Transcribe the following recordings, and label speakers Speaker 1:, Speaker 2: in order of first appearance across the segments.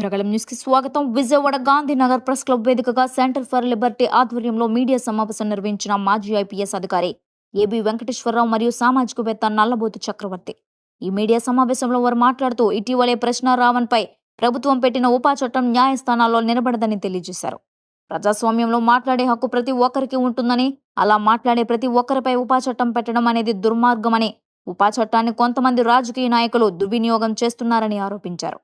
Speaker 1: ఆంధ్రగళం news కి స్వాగతం. Vijayawada Gandhinagar press club వేదికగా సెంటర్ ఫర్ లిబర్టీ ఆధ్వర్యంలో మీడియా సమావేశం నిర్వహించిన మాజీ ఐపీఎస్ అధికారి ఏబి వెంకటేశ్వరరావు మరియు సామాజికవేత్త నల్లబోతు చక్రవర్తి. ఈ మీడియా సమావేశంలో వారు మాట్లాడుతూ ఇటీవలే ప్రశ్న రావణ్ పై ప్రభుత్వం పెట్టిన ఉపా చట్టం న్యాయస్థానాల్లో నిలబడదని తెలియజేశారు. ప్రజాస్వామ్యంలో మాట్లాడే హక్కు ప్రతి ఒక్కరికి ఉంటుందని, అలా మాట్లాడే ప్రతి ఒక్కరిపై ఉపా చట్టం పెట్టడం అనేది దుర్మార్గమని, ఉపా చట్టాన్ని కొంతమంది రాజకీయ నాయకులు దుర్వినియోగం చేస్తున్నారని ఆరోపించారు.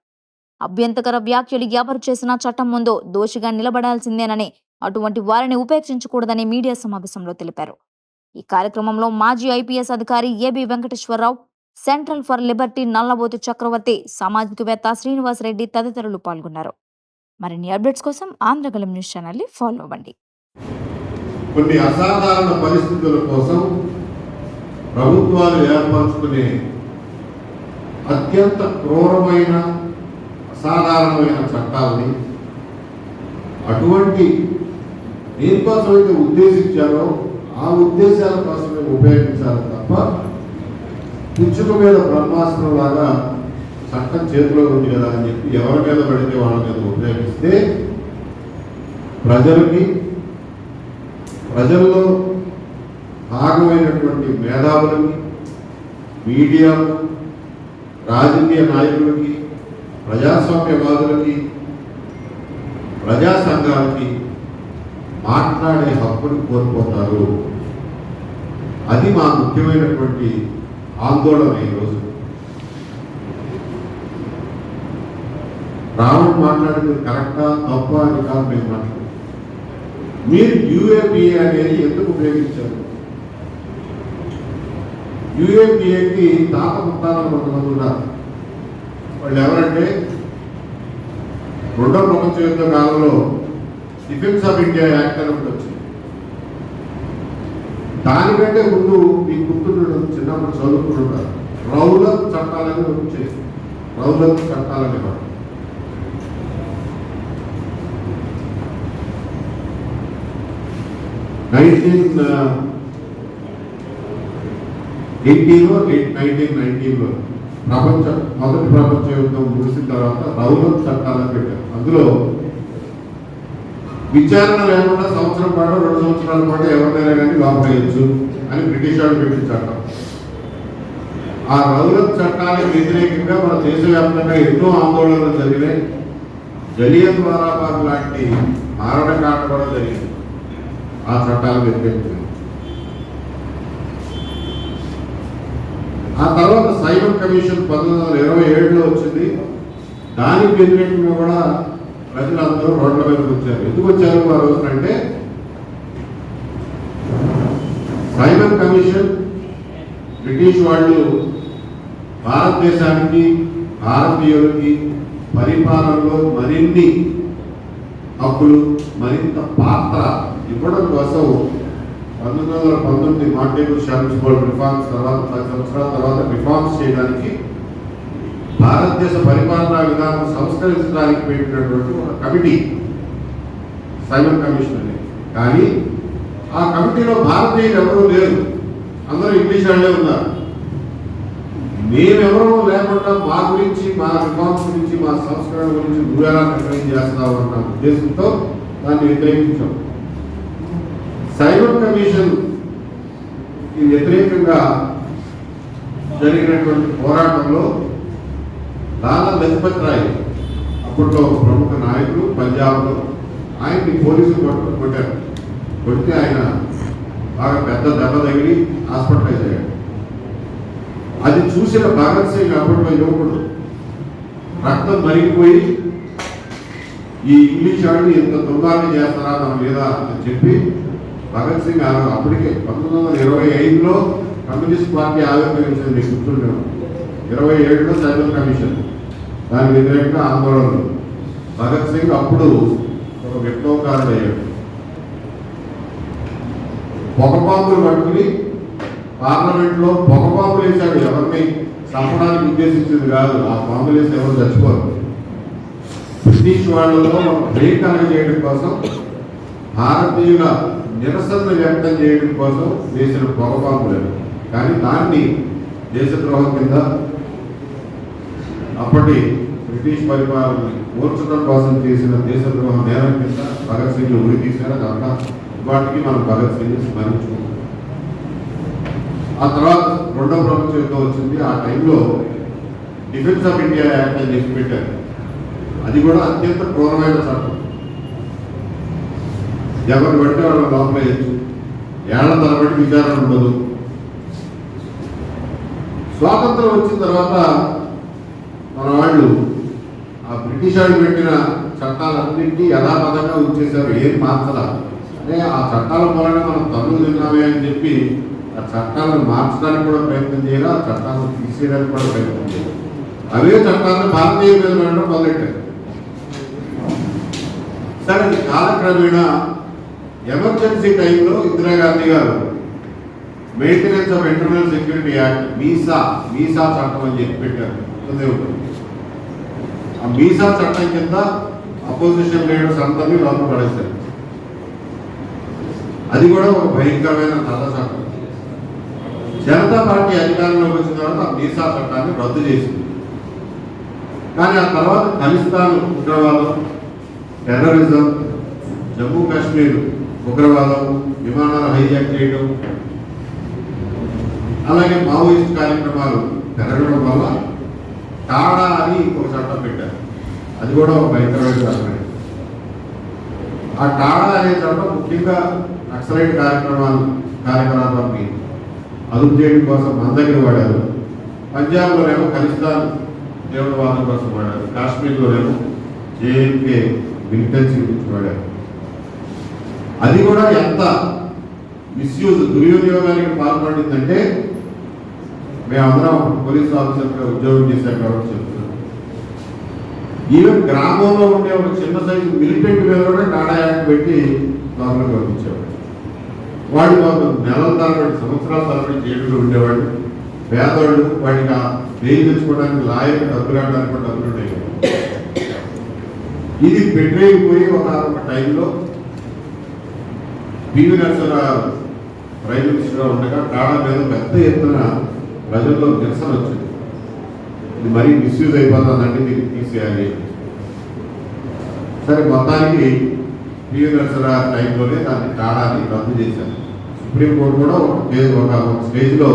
Speaker 1: అభ్యంతకర వ్యాఖ్యలు ఎవరు చేసినా చట్టం ముందు దోషిగా నిలబడాల్సిందేనని, అటువంటి వారిని ఉపేక్షించకూడదని మీడియా సమావేశంలో తెలిపారు. ఈ కార్యక్రమంలో మాజీ ఐపీఎస్ అధికారి AB Venkateswararao, central for liberty Nallabothu Chakravarthi, సామాజికవేత్త శ్రీనివాస్ రెడ్డి తదితరులు పాల్గొన్నారు. మరిన్ని అప్డేట్స్ కోసం ఆంధ్రగళం న్యూస్ ఛానల్ ని ఫాలో అవ్వండి.
Speaker 2: కొన్ని అసాధారణ పరిస్థితుల కోసం ప్రభుత్వాలు ఏర్పరచుకునే అత్యంత క్రూరమైన అసాధారణమైన చట్టాలని అటువంటి దేనికోసం అయితే ఉద్దేశించారో ఆ ఉద్దేశాల కోసమే ఉపయోగించాలి తప్ప పిచ్చుక మీద బ్రహ్మాస్త్రం లాగా చట్టం చేతిలో ఉంది కదా అని చెప్పి ఎవరి మీద పడితే వాళ్ళ మీద ఉపయోగిస్తే ప్రజల్లో భాగమైనటువంటి మేధావులకి, మీడియాకు, రాజకీయ నాయకులకి, ప్రజాస్వామ్యవాదులకి, ప్రజా సంఘాలకి మాట్లాడే హక్కుని కోల్పోతారు. అది మా ముఖ్యమైనటువంటి ఆందోళన. ఈరోజు రావణ్ మాట్లాడింది కరెక్టా తప్ప అని కాదు మేము మాట్లాడు. మీరు యూఏపీఏ అనేది ఎందుకు ఉపయోగించారు? యూఏపీఏకి తాత ముత్తాలను కొంతమంది ఉన్నారు. వాళ్ళు ఎవరంటే రెండో ప్రపంచ యుద్ధ కాలంలో డిఫెన్స్ ఆఫ్ ఇండియా యాక్ట్ అని ఒకటి వచ్చింది. దానికంటే ముందు మీ గుర్తుండడం చిన్నప్పుడు చదువుకుంటుంటారు. రౌలత్ చట్టాలని వచ్చాయి. రౌలత్ చట్టాలని 1919లో మొదటి ప్రపంచ యుద్ధం ముగిసిన తర్వాత రౌలత్ చట్టాలను పెట్టారు. అందులో విచారణ లేకుండా సంవత్సరం పాటు 2 సంవత్సరాల పాటు ఎవరినైనా కానీ లోపలేయచ్చు అని బ్రిటిష్ వాళ్ళు పెట్టిన చట్టం. ఆ రౌలత్ చట్టానికి వ్యతిరేకంగా మన దేశవ్యాప్తంగా ఎన్నో ఆందోళనలు జరిగినాయి. జలియన్ వాలాబాగ్ లాంటి మారణకాండ కూడా జరిగింది ఆ చట్టాలకు వ్యతిరేకంగా. ఆ తర్వాత సైమన్ కమిషన్ 1927లో వచ్చింది. దానికి వ్యతిరేకంగా కూడా ప్రజలందరూ రోడ్ల మీదకి వచ్చారు. ఎందుకు వచ్చారు ఆ రోజునంటే సైమన్ కమిషన్ బ్రిటిష్ వాళ్ళు భారతదేశానికి, భారతీయులకి పరిపాలనలో మరిన్ని హక్కులు, మరింత పాత్ర ఇవ్వడం కోసం 1919 మార్టిన్ షార్లెస్బర్గ్ రిఫార్మ్స్ తర్వాత 10 సంవత్సరాల తర్వాత రిఫార్మ్స్ చేయడానికి భారతదేశ పరిపాలనా విధానం సంస్కరించడానికి పెట్టినటువంటి ఒక కమిటీ సైమన్ కమిషన్ అనేది. కానీ ఆ కమిటీలో భారతీయులు ఎవరూ లేరు, అందరూ ఇంగ్లీష్ వాళ్ళే ఉన్నారు. మేమెవరూ లేకుండా మా గురించి, మా రిఫార్మ్స్ గురించి, మా సంస్కరణ గురించి నువ్వెలా నిర్ణయం చేస్తావు అన్న ఉద్దేశంతో దాన్ని వ్యతిరేకించాం. సైమన్ కమిషన్ వ్యతిరేకంగా జరిగినటువంటి పోరాటంలో లాలా లజపత్ రాయ్ అప్పట్లో ప్రముఖ నాయకుడు పంజాబ్లో, ఆయన్ని పోలీసులు కొట్టారు. కొడితే ఆయన బాగా పెద్ద దెబ్బ తగిలి హాస్పిటలైజ్ అయ్యాడు. అది చూసిన భగత్ సింగ్ అప్పట్లో యువకుడు రక్తం మరిగిపోయి ఈ ఇంగ్లీష్ వాళ్ళు ఇంత దుర్మార్గం చేస్తారా మన మీద అని చెప్పి భగత్ సింగ్ అప్పటికే 1925లో కమ్యూనిస్ట్ పార్టీ ఆవిర్భవించింది. మీకు గుర్తుండేవారు. 27లో సైమన్ కమిషన్, దాని వ్యతిరేకంగా ఆందోళనలు. భగత్ సింగ్ అప్పుడు ఒక విప్లవకారుడు అయ్యాడు. పొగపాంపులు పట్టుకుని పార్లమెంట్లో పొగపాంపులు వేశాడు. ఎవరిని చంపడానికి ఉద్దేశించింది కాదు. ఆ పాంపులు వేసి ఎవరు చచ్చిపోరు. బ్రిటిష్ వాళ్ళలో బ్రేక్ కనెక్ట్ చేయడం కోసం, భారతీయుల నిరసన వ్యక్తం చేయడం కోసం వేసిన పొగపాంపులు. కానీ దాన్ని దేశద్రోహం కింద అప్పటి బ్రిటిష్ పరిపాలనని ఓర్చడం కోసం చేసిన దేశద్రోహ నేరం కింద భగత్ సింగ్ ఉరి తీశారు. అదంతా వాటికి మనం భగత్ సింగ్ స్మరించుకుంటాం. ఆ తర్వాత రెండవ ప్రపంచ యుద్ధం వచ్చింది. ఆ టైంలో డిఫెన్స్ ఆఫ్ ఇండియా యాక్ట్ అని చెప్పి పెట్టారు. అది కూడా అత్యంత క్రూరమైన చట్టం. ఎవరు బట్టి వాళ్ళు లోపల వేయచ్చు, ఏళ్ల తరబడి విచారణ ఉండదు. స్వాతంత్రం వచ్చిన తర్వాత మన వాళ్ళు ఆ బ్రిటిష్ వాళ్ళు పెట్టిన చట్టాలన్నింటినీ యథాపథంగా ఉంచేశారు, ఏం మార్చలా. అంటే ఆ చట్టాల మూలంగా మనం తల్లు తిన్నామే అని చెప్పి ఆ చట్టాలను మార్చడానికి కూడా ప్రయత్నం చేయాలి, ఆ చట్టాలను తీసేయడానికి కూడా ప్రయత్నం చేయాలి. అవే చట్టాలను భారతీయ మీద వెళ్ళడం మొదలెట్టారు. సరే, కాలక్రమేణా ఎమర్జెన్సీ టైంలో ఇందిరాగాంధీ గారు maintenance of internal security act MISA చట్టం అని చెప్పి పెట్టారు. ఆ మీసా చట్టం కింద అపోజిషన్ లీడర్స్ అందరినీ లోపల పడేశారు. అది కూడా ఒక భయంకరమైన నల్ల చట్టం. జనతా పార్టీ అధికారంలోకి వచ్చిన తర్వాత ఆ మీసా చట్టాన్ని రద్దు చేసింది. కానీ ఆ తర్వాత ఖలిస్తాన్ ఉగ్రవాదం, టెర్రరిజం, జమ్మూ కాశ్మీర్ ఉగ్రవాదం, విమానాలు హైజాక్ చేయడం, అలాగే మావోయిస్ట్ కార్యక్రమాలు పెరగడం వల్ల టాడా అని ఒక చట్టం పెట్టారు. అది కూడా ఒక భయంకరమైన చట్టం. ఆ టాడా అనే చట్టం ముఖ్యంగా నక్సలైట్ కార్యకలాపాన్ని అదుపు చేయడం కోసం మన దగ్గర వాడారు. పంజాబ్లోనేమో ఖలిస్తాన్ తీవ్రవాదం కోసం వాడారు. కాశ్మీర్లోనేమో జేఎంకే మిలిటెన్సీ గురించి వాడారు. అది కూడా ఎంత మిస్యూజ్, దుర్వినియోగానికి పాల్పడిందంటే మేమందరం పోలీస్ ఆఫీసర్గా ఉద్యోగం చేశాం కాబట్టి చెప్తున్నాం. ఈవెన్ గ్రామంలో ఉండే ఒక చిన్న సైజు మిలిటెంట్ మీద కూడా టాటా యాక్ట్ పెట్టి లోపలికి పంపించేవాడు. వాడు మాకు నెలల తరబడి, సంవత్సరాల తరబడి జైలులో ఉండేవాడు. పేదవాళ్ళు వాడికి ఆ బెయిల్ తెచ్చుకోవడానికి, లాయర్కి డబ్బులు ఆడడానికి కూడా డబ్బులు ఉండేవి. ఇది పెట్టేయిపోయి ఒక టైంలో పివి నరసింహారావు ప్రైమ్ మినిస్టర్గా ఉండగా టాటా మీద పెద్ద ఎత్తున ప్రజల్లో నిరసన వచ్చింది. ఇది మరీ మిస్యూజ్ అయిపోతుందంటే దీన్ని తీసేయాలి. సరే, మొత్తానికి పివి నరసింహారావు టైంలోనే దాన్ని టాటాని రద్దు చేశారు. సుప్రీంకోర్టు కూడా ఒక స్టేజ్లో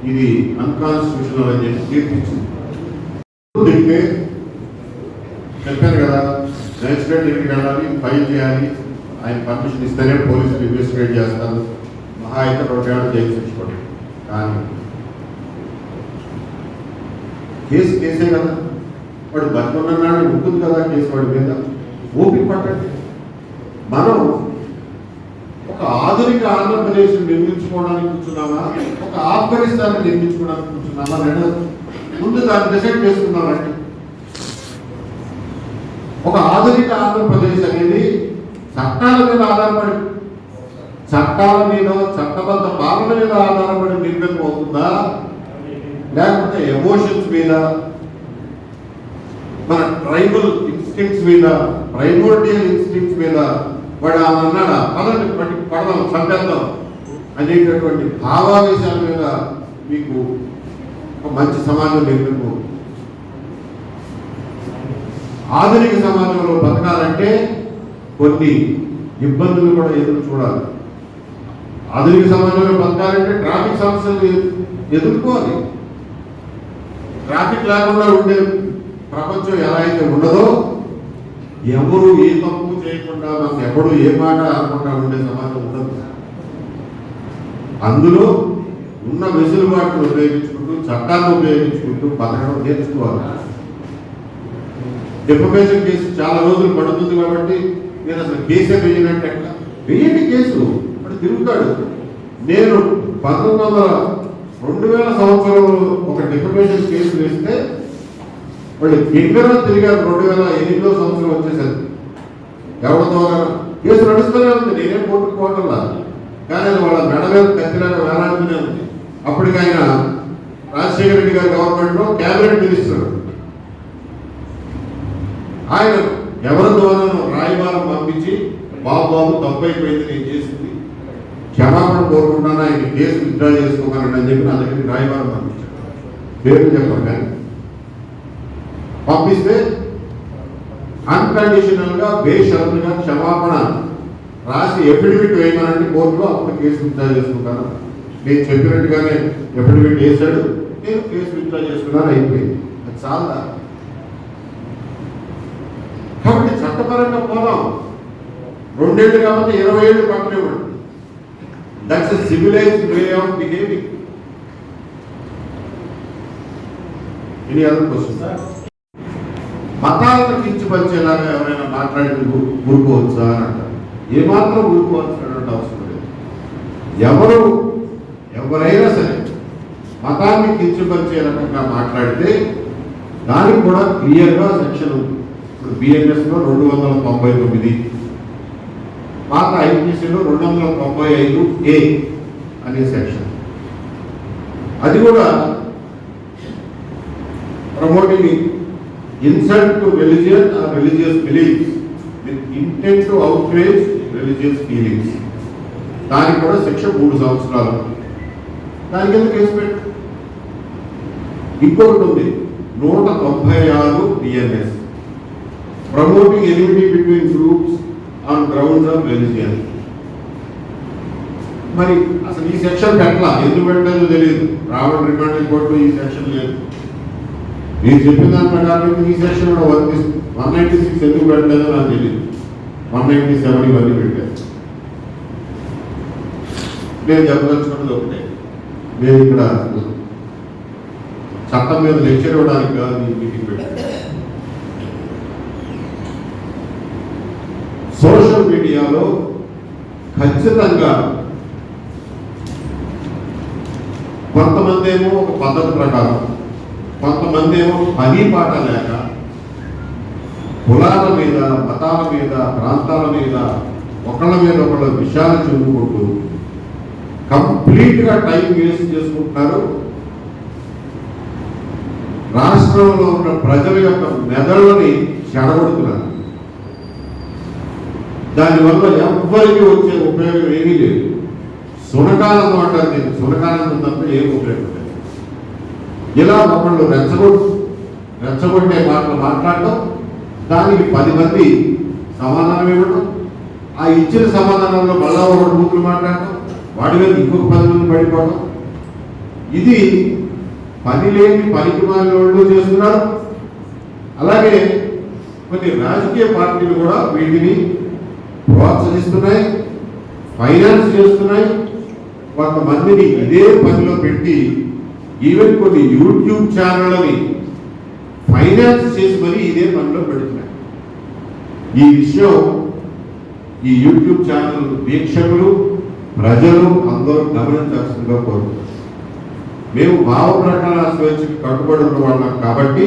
Speaker 2: ఇది అన్కాన్స్టిట్యూషనల్ అని చెప్పి తీర్పిచ్చింది. దీనికి చెప్పాను కదా, మ్యాజిస్ట్రేట్ ఇంటికి వెళ్ళాలి, ఫైల్ చేయాలి, ఆయన పర్మిషన్ ఇస్తేనే పోలీసులు ఇన్వెస్టిగేట్ చేస్తారు. మహా అయితే 2 ఏళ్ళు జైలు శిక్షపడి. కానీ కేసే కదా, వాడు బతుకున్నాడు, ఉంటుంది కదా కేసు వాడి మీద. ఓపిక పట్టండి. మనం ఒక ఆధునిక ఆంధ్రప్రదేశ్ నిర్మించుకోవడానికి కూర్చున్నామా, ఒక ఆఫ్ఘనిస్తాన్ నిర్మించుకోవడానికి కూర్చున్నామా, రెండు ముందు దాన్ని డిసైడ్ చేసుకున్నామండి. ఒక ఆధునిక ఆంధ్రప్రదేశ్ అనేది చట్టాల మీద ఆధారపడి, చట్టాల మీద, చట్టబద్ధ పాలన మీద ఆధారపడి నిర్మితం అవుతుందా, లేకపోతే ఎమోషన్స్ మీద, మన ట్రైబల్ ఇన్స్టింక్ట్స్ మీద, ప్రైమోర్డియల్ ఇన్స్టింక్ట్స్ మీద వాడు అన్నాడా పదండి పడదాం చంపేద్దాం అనేటటువంటి భావావేశాల మీద మీకు ఒక మంచి సమాజం నిర్మితం. ఆధునిక సమాజంలో బతకాలంటే కొన్ని ఇబ్బందులు కూడా ఎదురు చూడాలి. ఆధునిక సమాజంలో బతకాలంటే ట్రాఫిక్ సమస్యలు ఎదుర్కోవాలి. ట్రాఫిక్ లేకుండా ఉండే ప్రపంచం ఎలా అయితే ఉండదో, ఎవరు ఏ తప్పు చేయకుండా, మనకు ఎప్పుడు ఏ మాట అనకుండా ఉండే సమాజం ఉండదు. అందులో ఉన్న వెసులుబాటును ఉపయోగించుకుంటూ, చట్టాన్ని ఉపయోగించుకుంటూ బతకడం నేర్చుకోవాలి. డిఫమేషన్ కేసు చాలా రోజులు పడుతుంది కాబట్టి నేను అసలు కేసే వేయనంటే ఎట్లా వేయండి కేసు, వాడు తిరుగుతాడు. నేను 2000 సంవత్సరంలో ఒక డిఫమేషన్ కేసు వేస్తే వాళ్ళు ఎక్కడో తిరిగారు. 2008 సంవత్సరం వచ్చేసరికి ఎవరి ద్వారా కేసు నడుస్తూనే ఉంది. నేనేం కోర్టుకోవటంలా, కానీ అది వాళ్ళ మెడ మీద కత్తిలాగా వేలాడుతూనే ఉంది. అప్పటికి ఆయన రాజశేఖర రెడ్డి గారి గవర్నమెంట్లో క్యాబినెట్ మినిస్టర్. ఆయన ఎవరి ద్వారా రాయబారం పంపించి, బాబు తప్పైపోయింది, నేను చేసింది, క్షమాపణ కోరుకుంటాను, ఆయన కేసు విత్డ్రా చేసుకోమని అని చెప్పి నా దగ్గరికి రాయబారం పంపించారు. పేరు చెప్పారు. కానీ పంపిస్తే అన్కండిషనల్ గా బేషరతుగా క్షమాపణ రాసి ఎఫిడవిట్ వేయమనంటే కోర్టులో అప్పుడు కేసు విత్డ్రా చేసుకుంటాను. నేను చెప్పినట్టుగానే ఎఫిడవిట్ వేశాడు, నేను కేసు విత్డ్రా చేసుకున్నాను, అయిపోయింది. అది చాలా. కాబట్టి చట్టపరంగా పోదాం. 2 ఏళ్ళు కాబట్టి 20 ఏళ్ళు పక్కనివ్వండి. That's a civilised way of behaving. Any other question? మతాలను కించపరిచేలాగా ఎవరైనా మాట్లాడి ఊరుకోవచ్చా అని అంటారు. ఏమాత్రం ఊరుకోవాల్సినటువంటి అవసరం లేదు. ఎవరైనా సరే మతాన్ని కించపరిచే రకంగా మాట్లాడితే దానికి కూడా క్లియర్గా సెక్షన్ ఉంది. ఇప్పుడు బిఎన్ఎస్లో 299, పాత ఐపీసీలో 295A అనే సెక్షన్. అది కూడా promoting insult to religion or religious beliefs with intent to outrage religious feelings. దానికి కూడా శిక్ష 3 సంవత్సరాలు. దానికి ఎందుకు కేసు పెట్టు? ఇంకొకటి ఉంది 196 BNS, promoting enmity between groups on grounds of religion. మరి అసలు ఈ సెక్షన్ పెట్టలా, ఎందుకు పెట్టలేదో తెలియదు. రావణ్ రిమాండ్ రిపోర్టు ఈ సెక్షన్ లేదు. మీరు చెప్పిన దాని ప్రకారం ఈ సెక్షన్ కూడా 196 ఎందుకు పెట్టలేదో నాకు తెలియదు. 197 ఇవన్నీ పెట్టారు. నేను చెప్పదలుచుకున్నది ఒకటే, నేను ఇక్కడ చట్టం మీద లెక్చర్ ఇవ్వడానికి కాదు ఈ మీటింగ్ పెట్టాను. సోషల్ మీడియాలో ఖచ్చితంగా కొంతమంది ఏమో ఒక పద్ధతి ప్రకారం, కొంతమంది ఏమో పని పాట లేక కులాల మీద, మతాల మీద, ప్రాంతాల మీద ఒకళ్ళ మీద ఒకళ్ళ విషయాలు చెప్పుకుంటూ కంప్లీట్గా టైం వేస్ట్ చేసుకుంటున్నారు. రాష్ట్రంలో ఉన్న ప్రజల యొక్క మెదళ్ళని చెడగొడుతున్నారు. దానివల్ల ఎవ్వరికి వచ్చే ఉపయోగం ఏమీ లేదు. సునకానందం అంటారు. నేను సునకానందం తప్ప ఏం ఉపయోగం లేదు. ఇలా ఒకళ్ళు రెచ్చగొట్టే మాటలు మాట్లాడటం, దానికి 10 మంది సమాధానం ఇవ్వడం, ఆ ఇచ్చిన సమాధానంలో మళ్ళా ఒకటి బూతులు మాట్లాడటం, వాడి మీద ఇంకొక 10 మంది పడిపోవడం, ఇది పని లేని పనికి మాలిన చేస్తున్నారు. అలాగే కొన్ని రాజకీయ పార్టీలు కూడా వీటిని ప్రోత్సహిస్తున్నాయి, ఫైనాన్స్ చేస్తున్నాయి. కొంతమందిని ఇదే పనిలో పెట్టి ఈవెన్ కొన్ని యూట్యూబ్ ఛానళ్ళని ఫైనాన్స్ చేసి మరి ఇదే పనిలో పెడుతున్నాయి. ఈ విషయం ఈ యూట్యూబ్ ఛానల్ వీక్షకులు, ప్రజలు అందరూ గమనించాల్సిందిగా కోరుతున్నారు. మేము భావ ప్రకటన స్వేచ్ఛకి కట్టుబడి ఉన్న వాళ్ళం కాబట్టి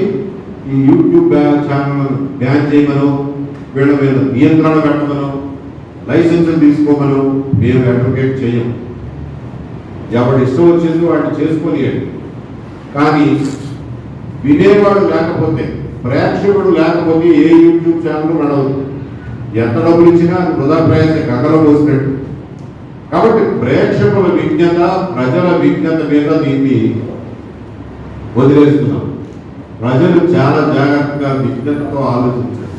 Speaker 2: ఈ యూట్యూబ్ ఛానల్ బ్యాన్ చేయమనో, వీళ్ళ మీద నియంత్రణ పెట్టమనో, లైసెన్సులు తీసుకోమనో మేము అడ్వకేట్ చేయం. ఎవరి ఇష్టం వచ్చింది వాటిని చేసుకొనియండి. కానీ వినేవాడు లేకపోతే, ప్రేక్షకుడు లేకపోతే ఏ యూట్యూబ్ ఛానల్ నడవదు. ఎంత డబ్బులు ఇచ్చినా అది వృధా ప్రయాస, గంగలో పోసినట్టు. కాబట్టి ప్రేక్షకుల విజ్ఞత, ప్రజల విజ్ఞత మీద దీన్ని వదిలేస్తున్నాం. ప్రజలు చాలా జాగ్రత్తగా విజ్ఞతతో ఆలోచించారు.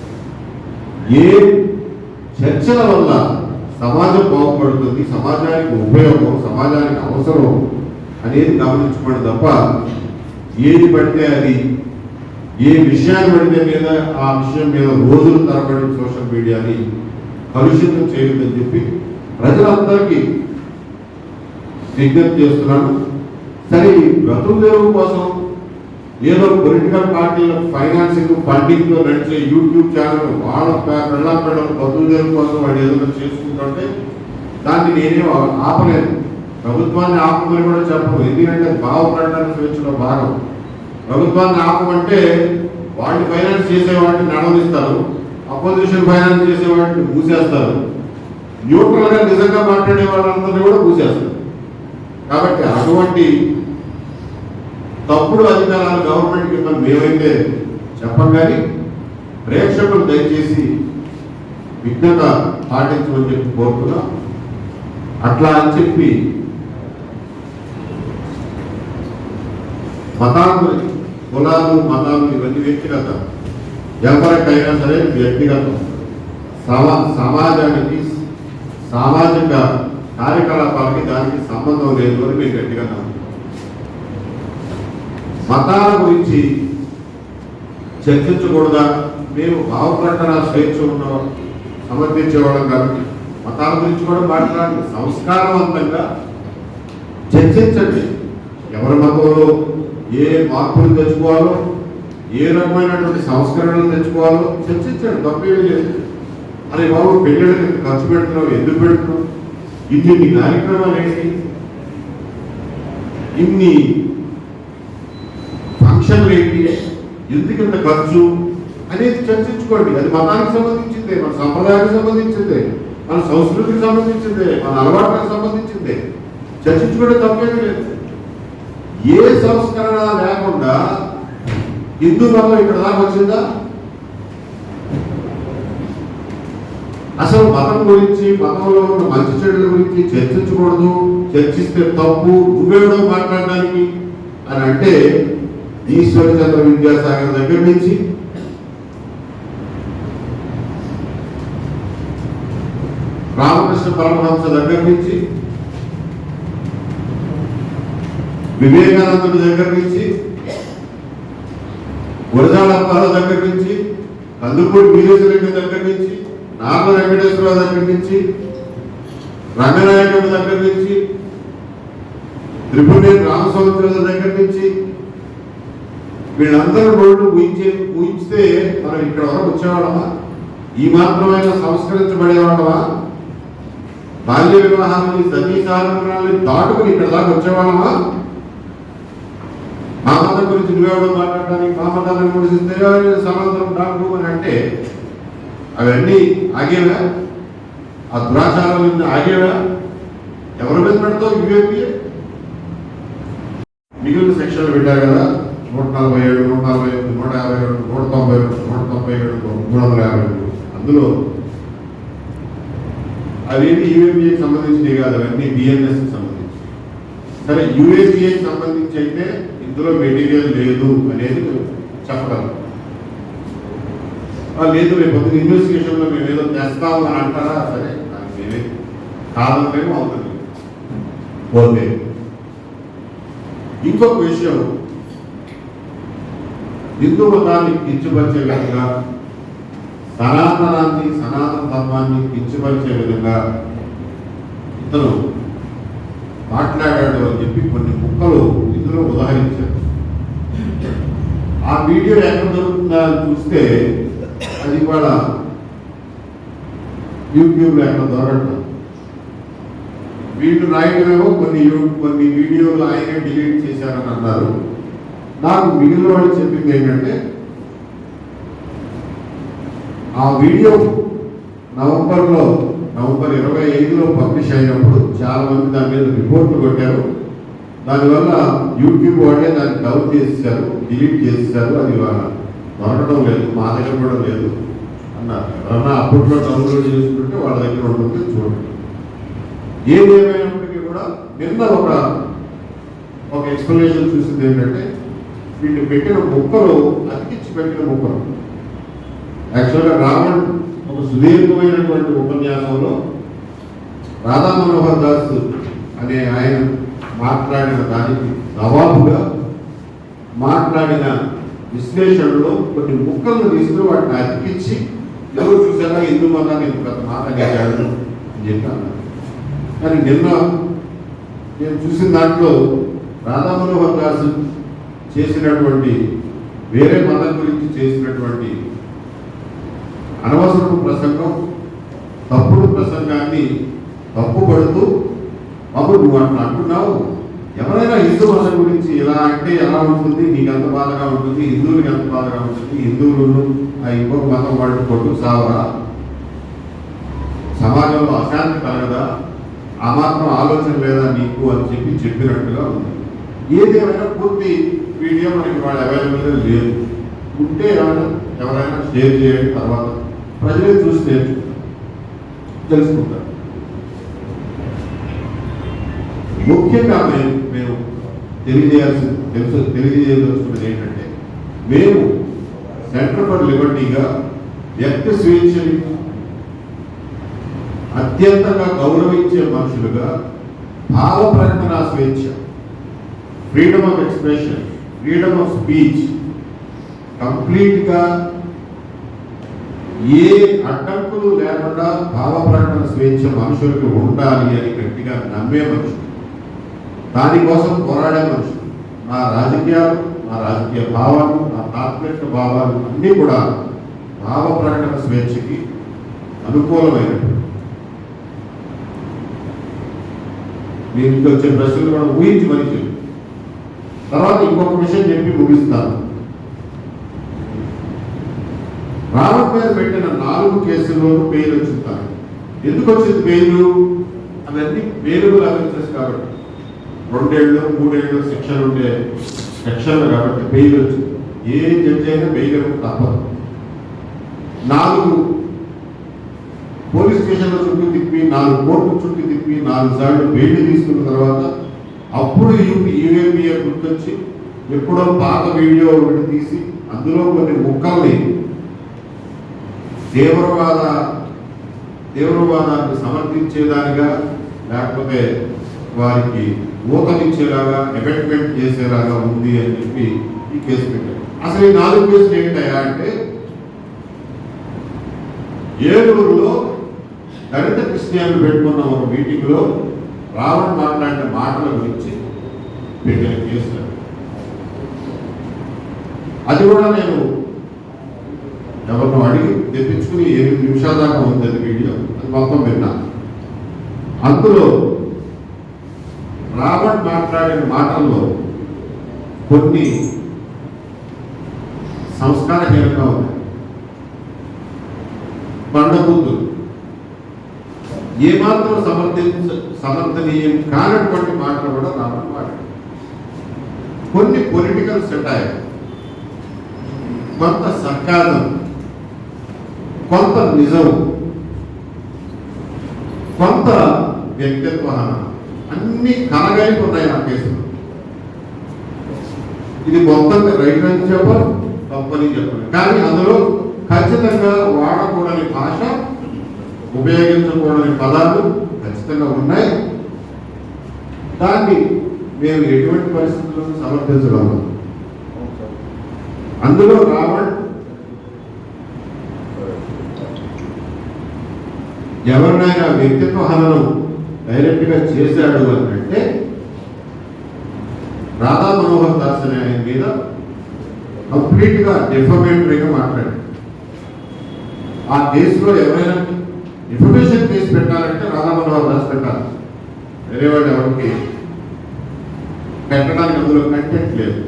Speaker 2: ఏ చర్చల వల్ల సమాజం బాగుపడుతుంది, సమాజానికి ఉపయోగం, సమాజానికి అవసరం అనేది గమనించుకోండి తప్ప ఏది పడితే అది, ఏ విషయాన్ని పడితే మీద ఆ విషయం మీద రోజుల తరబడి సోషల్ మీడియాని కలుషితం చేయలేదని చెప్పి ప్రజలందరికీ విజ్ఞప్తి చేస్తున్నాను. సరే, ఈ బ్రతుకు తెరువు కోసం ఏదో పొలిటికల్ పార్టీల ఫైనాన్సింగ్, ఫండింగ్తో నడిచే యూట్యూబ్ ఛానల్ వాళ్ళ పెళ్ళం బ్రతుకు తెరువు కోసం వాళ్ళు ఏదైనా చేసుకుంటుంటే దాన్ని నేనేం ఆపలేదు. ప్రభుత్వాన్ని ఆపమని కూడా చెప్పను. ఎందుకంటే భావ ప్రకటన స్వేచ్ఛలో భాగం. ప్రభుత్వాన్ని ఆపమంటే వాళ్ళు ఫైనాన్స్ చేసేవాడిని నడవనిస్తారు, అపోజిషన్ ఫైనాన్స్ చేసేవాడిని మూసేస్తారు, న్యూట్రల్గా నిజంగా మాట్లాడే వాళ్ళందరినీ కూడా మూసేస్తారు. కాబట్టి అటువంటి తప్పుడు అధికారాలు గవర్నమెంట్కి ఇవ్వని మేమైతే చెప్పం. కానీ ప్రేక్షకులు దయచేసి విజ్ఞత పాటించమని చెప్పి కోరుతున్నాం. అట్లా అని చెప్పి మతాలు, కులాలు, మతాలు ఇవన్నీ వ్యక్తిగత. ఎవరికైనా సరే వ్యక్తిగతం సమాజానికి సామాజిక కార్యకలాపాలకి దానికి సంబంధం లేదు అని మేము గట్టిగా నమ్ముతాం. మతాల గురించి చర్చించకూడదా? మేము భావ ప్రకటన స్వేచ్ఛ ఉన్న సమర్థించేవాళ్ళం కాబట్టి మతాల గురించి కూడా మాట్లాడండి, సంస్కారవంతంగా చర్చించండి. ఎవరి మతంలో ఏ మార్పులు తెచ్చుకోవాలో, ఏ రకమైనటువంటి సంస్కరణలు తెచ్చుకోవాలో చర్చించండి, తప్పేమీ లేదు. అరే బాబు, పెళ్ళిళ్ళకి ఖర్చు పెడుతున్నావు, ఎందుకు పెడుతున్నావు, ఇన్ని కార్యక్రమాలు ఏంటి, ఇన్ని ఫంక్షన్లు ఏంటి, ఎందుకు ఇంత ఖర్చు అనేది చర్చించుకోండి. అది మతానికి సంబంధించిందే, మన సంప్రదాయానికి సంబంధించిందే, మన సంస్కృతికి సంబంధించిందే, మన అలవాట్లకు సంబంధించిందే. చర్చించుకోవడం తప్పేమీ లేదు. ఏ సంస్కరణ లేకుండా హిందూ మతం ఇక్కడ దాకా వచ్చిందా? అసలు మతం గురించి, మతంలో ఉన్న మంచి చెడుల గురించి చర్చించకూడదు, చర్చిస్తే తప్పు, నువ్వెవడో మాట్లాడడానికి అని అంటే ఈశ్వరచంద్ర విద్యాసాగర్ దగ్గర నుంచి రామకృష్ణ పరమహంస దగ్గర నుంచి, వివేకానందుడి దగ్గర నుంచి, గురజాడప్పారావు దగ్గర నుంచి, కందుకూరి వీరేశరెడ్డి దగ్గర నుంచి, నార్ల వెంకటేశ్వరరావు దగ్గర నుంచి, రంగనాయకుడి దగ్గర నుంచి, త్రిపురేని రామస్వామి దగ్గర నుంచి వీళ్ళందరూ రోడ్లు ఊహించితే మనం ఇక్కడ వరకు వచ్చేవాళ్ళమా? ఈ మాత్రమైనా సంస్కరించబడేవాళ్ళమా? బాల్య వివాహాలని, సతీ సాధనాలని దాటుకుని ఇక్కడ దాకా వచ్చేవాళ్ళమా? మా మతం గురించి నువ్వెవడో మాట్లాడడానికి, మా మతాన్ని గురించి సమాధానం డాక్టర్ అని అంటే అవన్నీ ఆగేవా? ఆ దురాచారాలు ఆగేవా? ఎవరి మీద పెడతావు? యూఏపీఏ మిగిలిన సెక్షన్లు పెట్టారు కదా, 147, 148, 157, 192, 197, 352. అందులో అవేమి యూఏపీఏకి సంబంధించినవి కాదు, అవన్నీ బిఎన్ఎస్కి సంబంధించి. సరే, యూఏపీఏకి సంబంధించి అయితే ఇందులో మెటీరియల్ లేదు అనేది చెప్పగలం. లేదు, రేపు ఇన్వెస్టిగేషన్లో మేము ఏదో తెస్తాము అని అంటారా? సరే, మేమే కాదలేము, అవుతుంది. పోతే ఇంకొక విషయం, హిందూ మతాన్ని కించపరిచే విధంగా, సనాతన ధర్మాన్ని కించపరిచే విధంగా ఇతను మాట్లాడాడు అని చెప్పి కొన్ని ముక్కలు ఇందులో ఉదాహరించారు. ఆ వీడియో ఎక్కడ దొరుకుతుందా అని చూస్తే అది కూడా యూట్యూబ్లో ఎక్కడ దొరకడం. వీళ్ళు రాయడమేమో కొన్ని వీడియోలు ఆయనే డిలీట్ చేశారని అన్నారు. నాకు మిగిలిన వాళ్ళు చెప్పింది ఏంటంటే, ఆ వీడియో నవంబర్ 25లో పబ్లిష్ అయినప్పుడు చాలా మంది దాని మీద రిపోర్ట్లు కొట్టారు. దానివల్ల యూట్యూబ్ వాళ్ళే దాన్ని డౌన్ చేసేసారు, డిలీట్ చేసేసారు. అది దొరకడం లేదు, మా దగ్గర కూడా లేదు అన్నారు. ఎవరన్నా అప్పట్లో డౌన్లోడ్ చేసుకుంటే వాళ్ళ దగ్గర ఉంటుంది, చూడండి. ఏదేమైనప్పటికీ కూడా నిన్న ఒక ఎక్స్ప్లెనేషన్ చూసింది ఏంటంటే, వీళ్ళు పెట్టిన ముక్కలు అతికిచ్చి పెట్టిన ముక్కలు. యాక్చువల్గా రావణ్ ఒక సుదీర్ఘమైనటువంటి ఉపన్యాసంలో రాధా మనోహర్ దాస్ అనే ఆయన మాట్లాడిన దానికి జవాబుగా మాట్లాడిన విశ్లేషణలో కొన్ని ముక్కలను తీసుకుని వాటిని అతికిచ్చి ఎవరు చూసారా హిందూ మతాన్ని పెద్ద మాట్లాడాడు అని చెప్పి అన్నారు. కానీ నిన్న నేను చూసిన దాంట్లో రాధా మనోహర్ దాస్ చేసినటువంటి, వేరే మతం గురించి చేసినటువంటి అనవసరపు ప్రసంగం, తప్పుడు ప్రసంగాన్ని తప్పుపడుతూ, బాబు నువ్వు అట్లా అంటున్నావు, ఎవరైనా హిందూ మతం గురించి ఇలా అంటే ఎలా ఉంటుంది, నీకు ఎంత బాధగా ఉంటుంది, హిందువులకి ఎంత బాధగా ఉంటుంది, హిందువులను ఆ ఇంకొక మతం వాళ్ళు కొట్టు సావరా, సమాజంలో అశాంతి కలగదా, ఆ మాత్రం ఆలోచన లేదా నీకు అని చెప్పినట్టుగా ఉంది. ఏదేమైనా పూర్తి వీడియో మనకి వాళ్ళు అవైలబుల్గా లేదు. ఉంటే ఎవరైనా షేర్ చేయండి, తర్వాత ప్రజలే చూసి తెలుసుకుంటారు. ముఖ్యంగా మేము తెలియజేయదలుచుకున్నది ఏంటంటే, మేము సెంటర్ ఫర్ లిబర్టీగా వ్యక్తి స్వేచ్ఛని అత్యంతంగా గౌరవించే మనుషులుగా భావ ప్రకటన స్వేచ్ఛ, freedom of expression, freedom of speech కంప్లీట్గా ఏ అడ్డంకులు లేకుండా భావ ప్రకటన స్వేచ్ఛ మనుషులకు ఉండాలి అని గట్టిగా నమ్మే మనుషులు, దానికోసం పోరాడే మనుషులు. నా రాజకీయాలు, నా రాజకీయ భావాలు, నా తాత్విక భావాలు అన్నీ కూడా భావ ప్రకటన స్వేచ్ఛకి అనుకూలమైనవి. మీరు ఇంకా వచ్చే ప్రశ్నలు కూడా ఊహించి మనిషి. తర్వాత ఇంకొక విషయం చెప్పి ముగిస్తాను. రావణ్ మీద పెట్టిన 4 కేసుల్లోనూ బెయిల్ వచ్చింది. ఎందుకు వచ్చింది బెయిల్? అవన్నీ బెయిలబుల్ అఫెన్సెస్ కాబట్టి, 2 ఏళ్ళు 3 ఏళ్ళు శిక్షలు ఉండే సెక్షన్లు కాబట్టి బెయిల్ వచ్చింది. ఏ జడ్జి అయినా బెయిల్ తప్పదు. 4 పోలీస్ స్టేషన్ల చుట్టూ తిప్పి, 4 కోర్టు చుట్టూ తిప్పి, 4 సార్లు బెయిల్ తీసుకున్న తర్వాత అప్పుడు యూఏపీఏ గుర్తొచ్చి ఎప్పుడో పాత వీడియో ఒకటి తీసి అందులో కొన్ని ముక్కల్ని తీవ్రవాదాన్ని సమర్థించేదానిగా, లేకపోతే వారికి ఊతమిచ్చేలాగా, ఎఫెక్ట్మెంట్ చేసేలాగా ఉంది అని చెప్పి ఈ కేసు పెట్టారు. అసలు ఈ 4 కేసులు ఏంటయ్యా అంటే, ఏలూరులో దళిత క్రిస్టియన్లు పెట్టుకున్న ఒక మీటింగ్లో రావణ్ మాట్లాడిన మాటల గురించి పెట్టిన కేసు. అది కూడా నేను ఎవరినో అడిగి తెప్పించుకుని 8 నిమిషాల దాకా ఉంది అది వీడియో, అది మొత్తం విన్నా. అందులో రావణ్ మాట్లాడిన మాటల్లో కొన్ని సంస్కారహీనంగా ఉన్నాయి. బండబూతులు, ఏమాత్రం సమర్థనీయం కానటువంటి మాటలు కూడా రావణ్ మాట్లాడు. కొన్ని పొలిటికల్ సెటైర్, కొంత సర్కాజం, కొంత నిజం, కొంత వ్యక్తిత్వ అన్ని కలగలిపి ఉన్నాయి ఆ కేసులో. ఇది మొత్తం రైట్ అని చెప్పాలి, తప్పని చెప్పాలి. కానీ అందులో ఖచ్చితంగా వాడకూడని భాష, ఉపయోగించకూడని పదాలు ఖచ్చితంగా ఉన్నాయి. దాన్ని మేము ఎటువంటి పరిస్థితులను సమర్థించగలం. అందులో రావణ్ ఎవరినైనా వ్యక్తిత్వ హననం డైరెక్ట్గా చేశాడు అని అంటే రాధా మనోహర్ దాస్ అనే ఆయన మీద కంప్లీట్గా డిఫమేటరీగా మాట్లాడాడు. ఆ కేసులో ఎవరైనా డిఫమేషన్ కేసు పెట్టాలంటే రాధా మనోహర్ దాస్ పెట్టాలి, వేరే వాళ్ళు ఎవరికి పెట్టడానికి అందులో కంటెంట్ లేదు.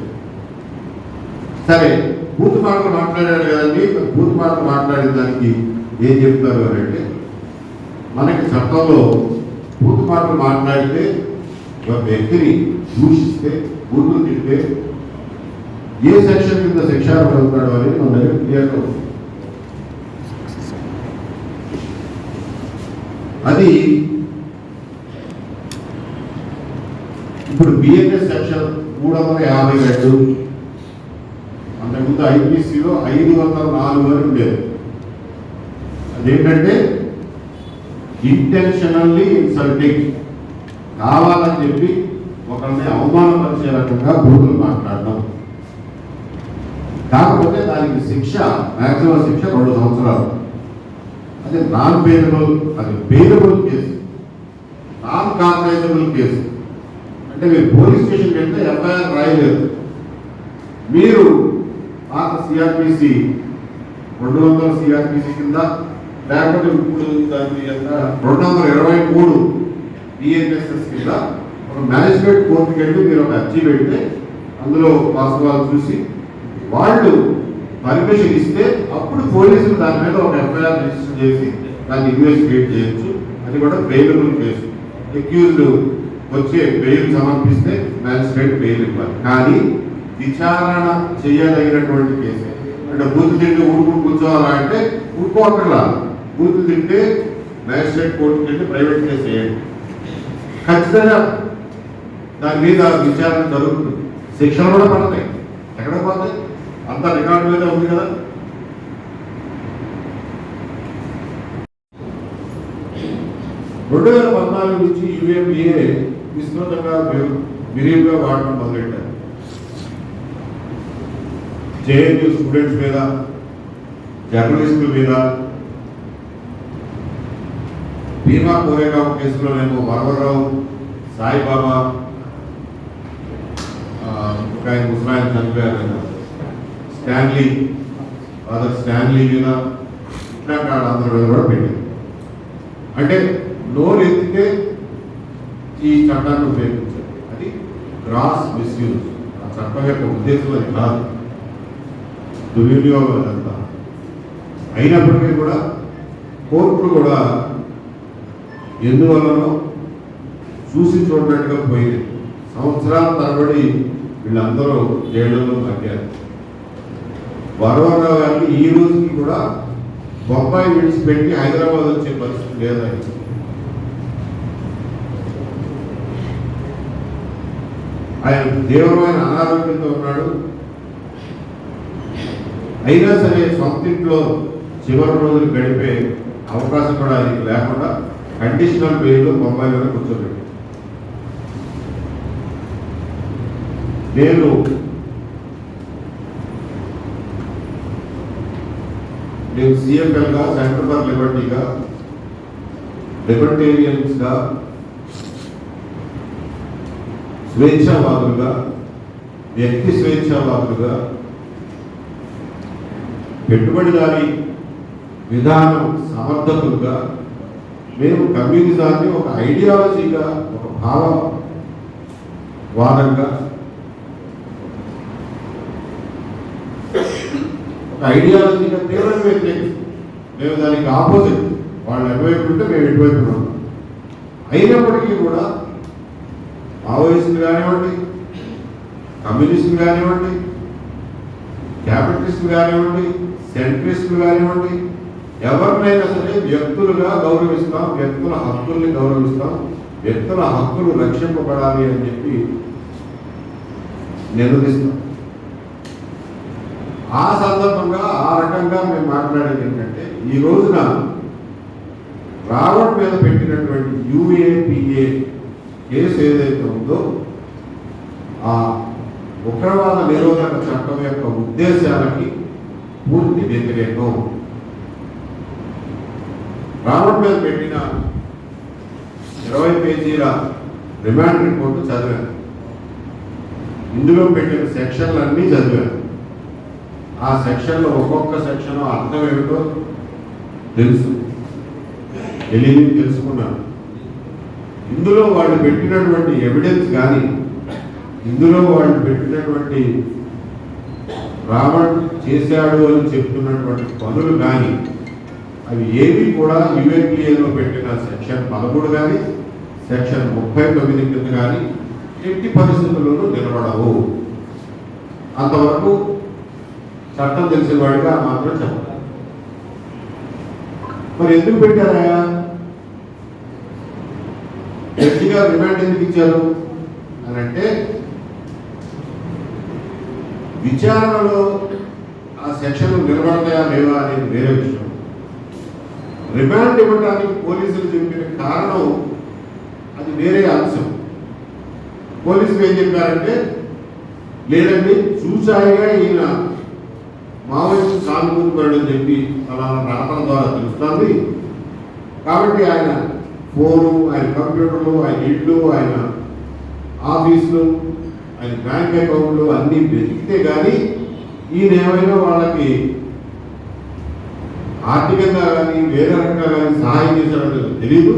Speaker 2: సరే, బూత్ మాటలు మాట్లాడాడు కదండి, బూత్ మాటలు మాట్లాడిన దానికి ఏం చెప్తారు అని అంటే, మనకి చట్టంలో బూత్ మాటలు మాట్లాడితే, ఒక వ్యక్తిని దూషిస్తే, బూతులు తింటే ఏ సెక్షన్ కింద శిక్ష పడుతున్నాడు అనేది మన దగ్గర క్లియర్గా ఉంది. అది ఇప్పుడు బిఎన్ఎస్ సెక్షన్ 352, అంతకుముందు ఐపీసీలో 504 వరకు ఉండేది. అదేంటంటే ఇంటెన్షనల్లీ ఇన్సల్టింగ్, కావాలని చెప్పి ఒకరిని అవమానపరిచే రకంగా బూతులు మాట్లాడడం. కాకపోతే దానికి శిక్ష, మ్యాక్సిమం శిక్ష 2 సంవత్సరాలు. అది నాన్ బెయిలబుల్, అది bailable case, non cognisable case. అంటే మీరు పోలీస్ స్టేషన్కి వెళ్తే ఎఫ్ఐఆర్ రాయలేదు. మీరు పాత సిఆర్పిసి 200 సిఆర్పిసి కింద, లేకపోతే ఇప్పుడు దాన్ని 223 బిఎన్ఎస్ఎస్ కింద ఒక మ్యాజిస్ట్రేట్ కోర్టుకి వెళ్ళి మీరు ఒక అర్జీ పెడితే అందులో వాస్తవాలు చూసి వాళ్ళు పర్మిషన్ ఇస్తే అప్పుడు పోలీసులు దాని మీద ఒక ఎఫ్ఐఆర్ రిజిస్టర్ చేసి దాన్ని ఇన్వెస్టిగేట్ చేయొచ్చు. అది కూడా బెయిలబుల్ కేసు. అక్యూజ్డ్ వచ్చే బెయిల్ సమర్పిస్తే మ్యాజిస్ట్రేట్ బెయిల్ ఇవ్వాలి. కానీ విచారణ చేయదగినటువంటి కేసు. అంటే బూతు తింటే ఊరుకుని కూర్చోవాలా అంటే ఊరుకోకర్లా. బూతులు తింటే మ్యాజిస్ట్రేట్ కోర్టుకి వెళ్ళి ప్రైవేట్ కేసు వేయండి, ఖచ్చితంగా దాని మీద విచారణ జరుగుతుంది. శిక్షలు కూడా పడతాయి. ఎక్కడ పోతాయి? అంత రికార్డు మీద ఉంది కదా. 2014 నుంచి యుఏపిఏ విస్తృతంగా విరివిగా వాడటం మొదలెట్టారు. జేఎన్యూ స్టూడెంట్స్ మీద, జర్నలిస్టుల మీద, భీమా కోరేగాం కేసులోనేమో వరవరరావు, సాయిబాబా, ఒక ఆయన ముసలాయన చనిపోయారు, స్టాన్లీ, ఫాదర్ స్టాన్లీ మీద ఇట్లాంటి వాళ్ళందరి మీద కూడా పెట్టారు. అంటే నోరు ఎత్తితే ఈ చట్టాన్ని ఉపయోగించారు. అది క్రాస్ మిస్యూజ్. ఆ చట్టం యొక్క ఉద్దేశం అది కాదు, దుర్వినియోగం అదంతా. అయినప్పటికీ కూడా కోర్టులు కూడా ఎందువల్లనో చూసి చూడనట్టుగా పోయింది. సంవత్సరాల తరబడి వీళ్ళందరూ జైళ్ళలో మగ్గారు. వరవరరావు గారికి ఈ రోజుకి కూడా బొంబాయి విడిచిపెట్టి హైదరాబాద్ వచ్చే పరిస్థితి లేదని. ఆయన తీవ్రమైన అనారోగ్యంతో ఉన్నాడు. అయినా సరే సొంత ఇంట్లో చివరి రోజులు గడిపే అవకాశం కూడా ఆయనకి లేకుండా కండిషనల్ బెయిల్లో బొంబాయిలోనే కూర్చోబెట్టి, నేను సిఎఫ్ఎల్గా, సెంటర్ ఫర్ లిబర్టీగా, లిబర్టేరియన్స్గా, స్వేచ్ఛావాదులుగా, వ్యక్తి స్వేచ్ఛావాదులుగా, పెట్టుబడిదారీ విధానం సమర్థకులుగా మేము కమ్యూనిజాన్ని ఒక ఐడియాలజీగా, ఒక భావవాదంగా, ఒక ఐడియాలజీగా తీవ్రంగా వ్యతిరేకిస్తాం. మేము దానికి ఆపోజిట్. వాళ్ళు ఎటువైపు ఉంటే మేము ఎటువైపు ఉన్నాం. అయినప్పటికీ కూడా మావోయిస్టులు కానివ్వండి, కమ్యూనిస్టులు కానివ్వండి, క్యాపిటలిస్టులు కానివ్వండి, సెంట్రిస్టులు కానివ్వండి, ఎవరినైనా సరే వ్యక్తులుగా గౌరవిస్తాం, వ్యక్తుల హక్కుల్ని గౌరవిస్తాం, వ్యక్తుల హక్కులు రక్షింపబడాలి అని చెప్పి నిలదీస్తాం. ఆ సందర్భంగా ఆ రకంగా మేము మాట్లాడేది ఏంటంటే, ఈ రోజున రావణ్ మీద పెట్టినటువంటి యుఏపిఏ కేసు ఏదైతే ఉందో ఆ ఉగ్రవాద నిరోధక చట్టం యొక్క ఉద్దేశాలకి పూర్తి వ్యతిరేకం. రావణ్ మీద పెట్టిన 20 పేజీల రిమాండ్ రిపోర్టు చదివాను. ఇందులో పెట్టిన సెక్షన్లన్నీ చదివాను. ఆ సెక్షన్లో ఒక్కొక్క సెక్షన్ అర్థం ఏమిటో తెలియని తెలుసుకున్నాను. ఇందులో వాళ్ళు పెట్టినటువంటి ఎవిడెన్స్ కానీ, ఇందులో వాళ్ళు పెట్టినటువంటి రావణ్ చేశాడు అని చెప్తున్నటువంటి పనులు కానీ అవి ఏవి కూడా యుఏపిఏలో పెట్టిన సెక్షన్ 13 కానీ సెక్షన్ 39 కింద కానీ ఎట్టి పరిస్థితుల్లోనూ నిలబడవు. అంతవరకు చట్టం తెలిసిన వాడిగా మాత్రం చెప్పాలి. మరి ఎందుకు పెట్టారా? గట్టిగా రిమాండ్ ఎందుకు ఇచ్చారు అని అంటే, విచారణలో ఆ సెక్షన్ నిలబడతాయా లేవా అనేది వేరే విషయం. రిమాండ్ ఇవ్వడానికి పోలీసులు చెప్పిన కారణం అది వేరే అంశం. పోలీసులు ఏం చెప్పారంటే, లేదండి చూసాయిగా ఈయన మావోయిస్టు సానుభూతి పడని చెప్పి అలా రాతల ద్వారా తెలుస్తుంది. కాబట్టి ఆయన ఫోను, ఆయన కంప్యూటర్లు, ఆయన ఇళ్ళు, ఆయన ఆఫీసులు, ఆయన బ్యాంక్ అకౌంట్లు అన్నీ వెతికితే కానీ ఈయన ఏమైనా వాళ్ళకి ఆర్థికంగా కానీ వేరే రకంగా కానీ సహాయం చేశాడో తెలీదు.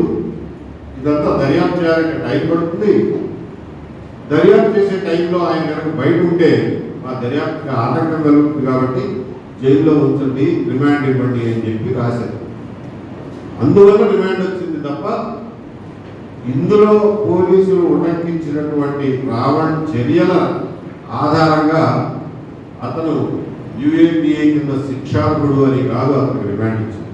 Speaker 2: ఇదంతా దర్యాప్తు చేయాలంటే టైం పడుతుంది. దర్యాప్తు చేసే టైంలో ఆయన కనుక బయట ఉంటే మా దర్యాప్తుకి ఆటంకం కలుగుతుంది. కాబట్టి జైల్లో ఉంచండి, రిమాండ్ ఇవ్వండి అని చెప్పి రాశారు. అందువల్ల రిమాండ్ వచ్చింది తప్ప ఇందులో పోలీసులు ఉల్లంఘించినటువంటి రావణ్ చర్యల ఆధారంగా అతను యుఏపిఏ కింద శిక్షార్హుడు అని కాదు అతనికి రిమాండ్ ఇచ్చింది.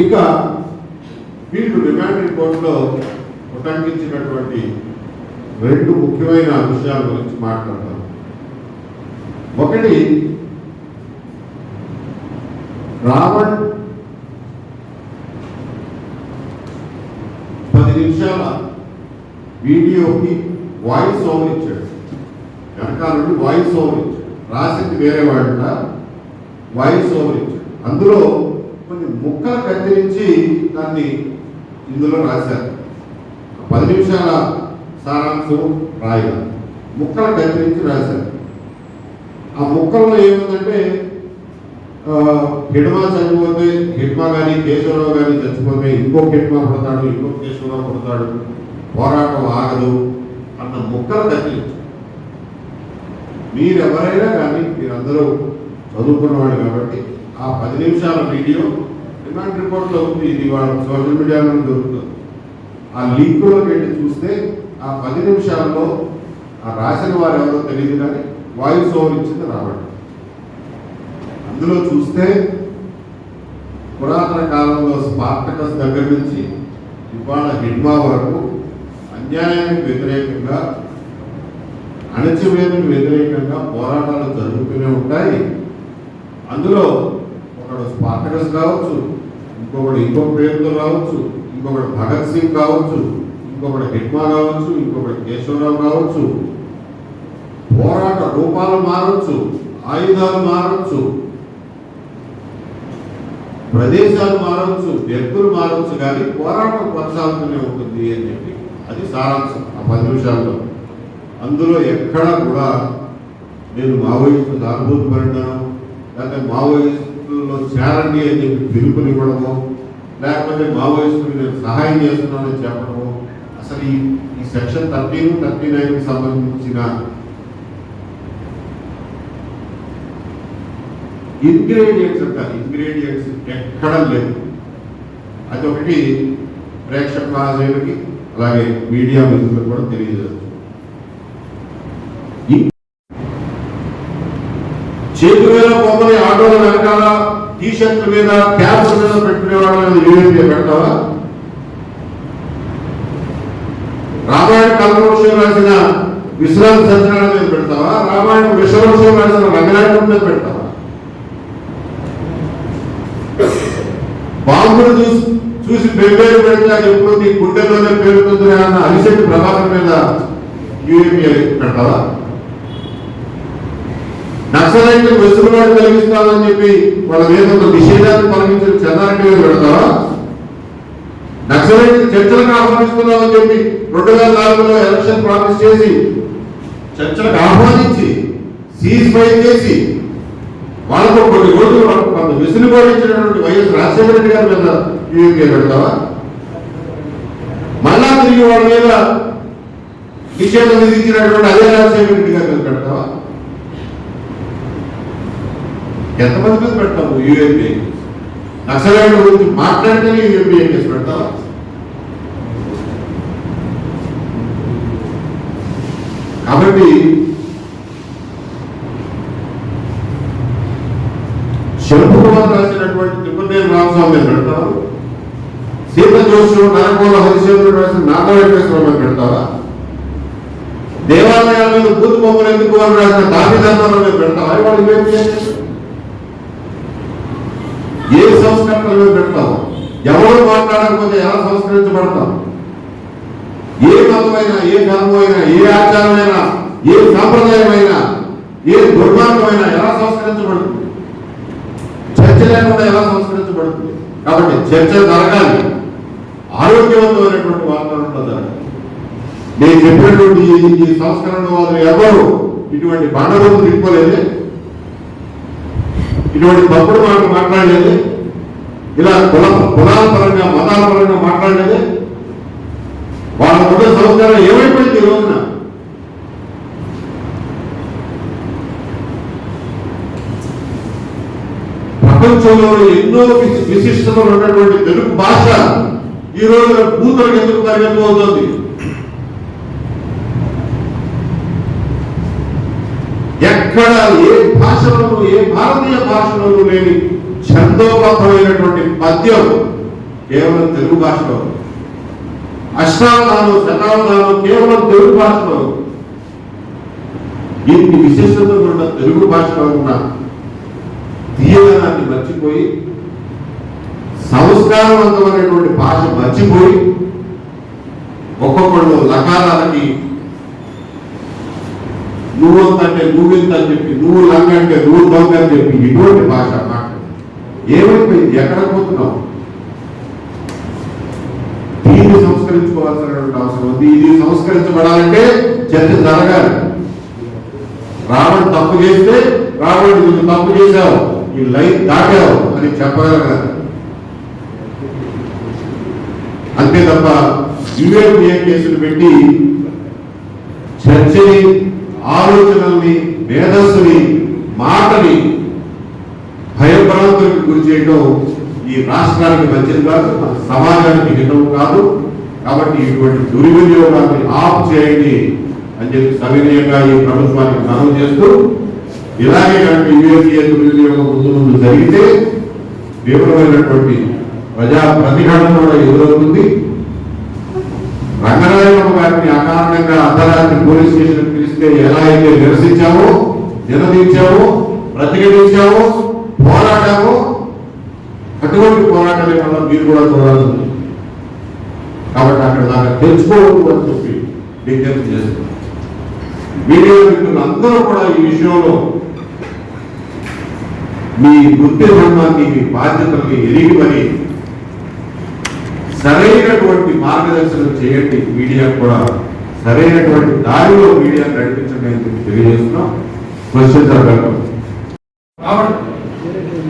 Speaker 2: ఇక వీళ్ళు రిమాండ్ రిపోర్ట్లో ఉల్లంఘించినటువంటి 2 ముఖ్యమైన విషయాల గురించి మాట్లాడతారు. ఒకటి, రావణ్ 10 నిమిషాల వీడియోకి వాయిస్ ఓవర్ ఇచ్చాడు. వెనకాల నుండి వాయిస్ ఓవర్ ఇచ్చాడు. రాసింది వేరే వాడుట, వాయిస్ ఓవర్ ఇచ్చాడు. అందులో కొన్ని ముక్కలు కత్తిరించి దాన్ని ఇందులో రాశారు. 10 నిమిషాల సారాంశం రాయగా ముక్కలు కత్తిరించి రాశారు. ఆ ముక్కల్లో ఏముందంటే హిడ్మా చనిపోతే, హిడ్మా కానీ కేశవరావు కానీ చచ్చిపోతే ఇంకొక హిడ్మా పుడతాడు, ఇంకొక కేశవరావు పుడతాడు, పోరాటం ఆగదు అన్న ముక్కలు కత్తిరించారు. మీరెవరైనా కానీ మీరందరూ చదువుకున్నవాడు కాబట్టి ఆ 10 నిమిషాల వీడియో రిమాండ్ రిపోర్ట్లో ఉంది. ఇది వాళ్ళ సోషల్ మీడియాలో దొరుకుతుంది. ఆ లింకులోకి వెళ్ళి చూస్తే ఆ 10 నిమిషాల్లో ఆ రాసిన వారు ఎవరో తెలియదు కానీ వాయిస్ ఓవర్ ఇచ్చింది రావడం. అందులో చూస్తే పురాతన కాలంలో స్పార్టకస్ దగ్గర నుంచి ఇవాళ హిడ్మా వరకు అన్యాయానికి వ్యతిరేకంగా, అణచివేతకు వ్యతిరేకంగా పోరాటాలు జరుగుతూనే ఉంటాయి. అందులో ఒకడు స్పార్టకస్ కావచ్చు, ఇంకొకడు ఇంకొక పేరుతో కావచ్చు, ఇంకొకడు భగత్ సింగ్ కావచ్చు, ఇంకొకడు హిడ్మా కావచ్చు, ఇంకొకడు కేశవరావు కావచ్చు. పోరాట రూపాలు మారవచ్చు, ఆయుధాలు మారవచ్చు, ప్రదేశాలు మారవచ్చు, వ్యక్తులు మారవచ్చు, కానీ పోరాటం కొనసాగుతూనే ఉంటుంది అని చెప్పి అది సారాంశం ఆ 10 నిమిషాల్లో. అందులో ఎక్కడా కూడా నేను మావోయిస్టు సానుభూతి పడ్డాను, లేకపోతే మావోయిస్టుల్లో చేరండి అని చెప్పి పిలుపునివ్వడము, లేకపోతే మావోయిస్టులకు నేను సహాయం చేస్తున్నానని చెప్పడము, అసలు ఈ సెక్షన్ 13, 39కి సంబంధించిన ఇంగ్రీడియంట్స్ అంటారు. ఇంగ్రీడియంట్స్ ఎక్కడ లేవు. అదొకటి ప్రేక్షక మహాశయులకి అలాగే మీడియా మిత్రులకు కూడా తెలియజేస్తుంది. చేతుల మీద బొమ్మని ఆటోల వెనకాల, టీషర్ట్ల మీద, క్యాప్ల మీద పెట్టుకునే వాళ్ళ యూఏపీ పెడతావా? రామాయణ కల్పవృక్షం రాసిన విశ్రాంతి సత్యనారాయణ మీద పెడతావా? రామాయణ విశ్వవృక్షం రాసిన రంగనాయకుడి మీద పెడతావా? బాంబును చూసి పేరు పెడితే అది ఎప్పుడు నీ గుండెల్లోనే పేరుతుంది అన్న అలిశెట్టి ప్రభాకర్ మీద యూఏపీ పెడతావా? నక్సలైట్ వెసులుబాటు కలిగిస్తామని చెప్పి వాళ్ళ మీద ఒక నిషేధాన్ని తొలగించిన చెన్నారెడ్డి మీద పెడతావా? నక్సలైట్ చర్చలకు ఆహ్వానిస్తున్నామని చెప్పి 2004లో ఎలక్షన్ ప్రామిస్ చేసి చర్చలకు ఆహ్వానించి సీజ్ ఫైర్ చేసి వాళ్ళకు కొన్ని రోజులు కొంత వెసులుబాటు ఇచ్చినటువంటి వైఎస్ రాజశేఖర రెడ్డి గారి మీద యూఏపీ పెడతావా? మళ్ళా తిరిగి వాళ్ళ మీద నిషేధం విధించినటువంటి అదే రాజశేఖర రెడ్డి గారి మీద పెడతావా? ఎంతమంది మీద పెడతావు యూఏపీ? నక్సలైట్ల గురించి మాట్లాడితేనే యూఏపీ కేసు పెడతావా? కాబట్టి శిల్పకుమార్ రాసినటువంటి తిప్పనేని రామస్వామి మీద పెడతావా? సీత జోషి, నరకోల హరిశ్చంద్రుడు రాసిన నాగవేశ్వర మీద పెడతావా? దేవాలయాల మీద బూత్ బొమ్మలు ఎందుకు అని రాసిన దావిధర్మాల మీద పెడతావా? వాళ్ళు ఏ సంస్కరణల మీద పెడతావు? ఎవరు మాట్లాడకపోతే ఎలా సంస్కరించబడతావు? ఏ మతమైనా, ఏ ధర్మమైనా, ఏ ఆచారమైనా, ఏ సాంప్రదాయమైనా, ఏ దుర్మార్గమైనా ఎలా సంస్కరించబడుతుంది? చర్చ లేకుండా ఎలా సంస్కరించబడుతుంది? కాబట్టి చర్చ జరగాలి, ఆరోగ్యవంతమైనటువంటి వాతావరణంలో జరగాలి. నేను చెప్పినటువంటి ఈ సంస్కరణ వాళ్ళు ఎవరు ఇటువంటి బండలు తిప్పుకోలేదే, ఇటువంటి తప్పుడు మాటలు మాట్లాడలేదు, ఇలా కులాల పరంగా, మతాల పరంగా మాట్లాడలేదు. వాళ్ళ కూడా సంస్కారం ఏమైపోయింది ఈ రోజున? ప్రపంచంలో ఎన్నో విశిష్టతలు ఉన్నటువంటి తెలుగు భాష ఈ రోజున కూతురికి ఎందుకు పరిగెత్తు అవుతుంది? ఎక్కడ ఏ భాషలోనూ, ఏ భారతీయ భాషలోనూ లేని ఛందోబద్ధమైనటువంటి పద్యం కేవలం తెలుగు భాషలో, అష్టావధానం, శతావధానం కేవలం తెలుగు భాషలో. ఇన్ని విశిష్టతలు ఉన్న తెలుగు భాషలో ఉన్న తీయదనాన్ని మర్చిపోయి సంస్కారవంతమైనటువంటి భాష మర్చిపోయి ఒక్కొక్కళ్ళు లకారాలకి నువ్వంతంటే నువ్వెంత అని చెప్పి, నువ్వు లంగ అంటే నువ్వు దొంగ అని చెప్పి ఇటువంటి భాష మాట్లాడు. ఏమైపోయింది? ఎక్కడ పోతున్నావు? దీన్ని సంస్కరించుకోవాల్సినటువంటి అవసరం ఉంది. ఇది సంస్కరించబడాలంటే చర్చ జరగాలి. రావణ్ తప్పు చేస్తే రావణ్ నువ్వు తప్పు చేశావు, ఈ లైన్ దాటావు అని చెప్పగలగాలి. అంతే తప్ప యుఏపిఏ కేసులు పెట్టి చర్చని, ఆలోచనల్ని, మేధస్సుని, మాటని భయభ్రాంతులకు గురి చేయడం ఈ రాష్ట్రానికి మంచిది కాదు, మన సమాజానికి హితం కాదు. కాబట్టి ఇటువంటి దుర్వినియోగాన్ని ఆఫ్ చేయండి అని చెప్పి సవినయంగా ఈ ప్రభుత్వానికి మనవి చేస్తూ, ఇలాగే కనుక యుఏపిఏ దుర్వినియోగం ముందు జరిగితే తీవ్రమైనటువంటి ప్రజా ప్రతిఘటన కూడా ఎదురవుతుంది. రంగనాయకమ్మ గారిని అకారణంగా అర్ధరాత్రి పోలీస్ స్టేషన్ పిలిస్తే ఎలా అయితే నిరసించామో, నిలదీర్చామో, ప్రతిఘటించామో, పోరాటామో, అటువంటి పోరాటాల వల్ల మీరు కూడా చూడాల్సి ఉంది. కాబట్టి అక్కడ దాకా తెచ్చుకోవద్దు అని చెప్పి విజ్ఞప్తి చేస్తున్నారు. మీడియా మిత్రులు అందరూ కూడా ఈ విషయంలో మీ వృత్తి ధర్మాన్ని, మీ బాధ్యతల్ని ఎరిగి మరి సరైనటువంటి మార్గదర్శనం చేయండి. మీడియా కూడా సరైనటువంటి దారిలో మీడియా నడిపించండి అని చెప్పి తెలియజేస్తున్నాం. Questions are welcome.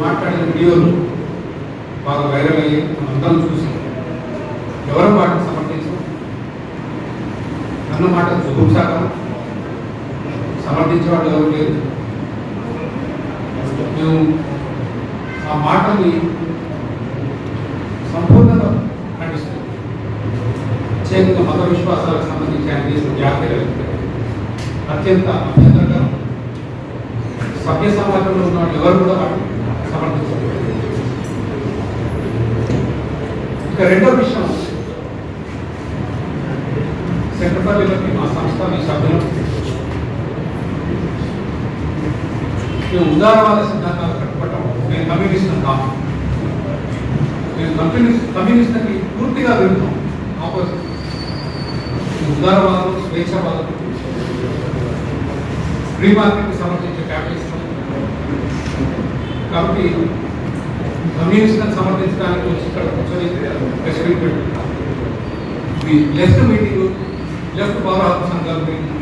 Speaker 3: మాట్లాడిన వీడియోలు బాగా వైరల్ అయ్యి అందరం చూసి ఎవరి మాటను సమర్థించాం, అన్న మాట చూసాక సమర్థించేవాడు ఎవరు లేదు. మేము ఆ మాటని సంపూర్ణంగా ఖండిస్తాం. ప్రత్యేకంగా మత విశ్వాసాలకు సంబంధించి ఆయన చేసిన వ్యాఖ్యలు అత్యంత అభ్యంతరంగా, సభ్య సమాజంలో ఉన్న వాళ్ళు ఎవరు కూడా సమర్థించారు. ఇక రెండో విషయం, సెంటర్ ఫర్ లిబర్టీ మా సంస్థ, మీ సభ్యులు మేము ఉదారవాద సిద్ధాంతాలు కట్టుబడ్డాం. నేను కమ్యూనిస్ట్ని కాదు, నేను కమ్యూనిస్ట్కి పూర్తిగా విరుద్ధం, ఆపోజిట్. ఉదారవాదం, స్వేచ్ఛావాదం, ఫ్రీ మార్కెట్ని సమర్థించే క్యాపిటలిస్ట్. కాబట్టి కమ్యూనిస్ట్ని సమర్థించడానికి వచ్చి ఇక్కడ కూర్చొని ప్రెస్ మీట్ పెట్టుకుంటాం. లెఫ్ట్ మీటింగ్, లెఫ్ట్ పౌర హక్కు సంఘాల మీటింగ్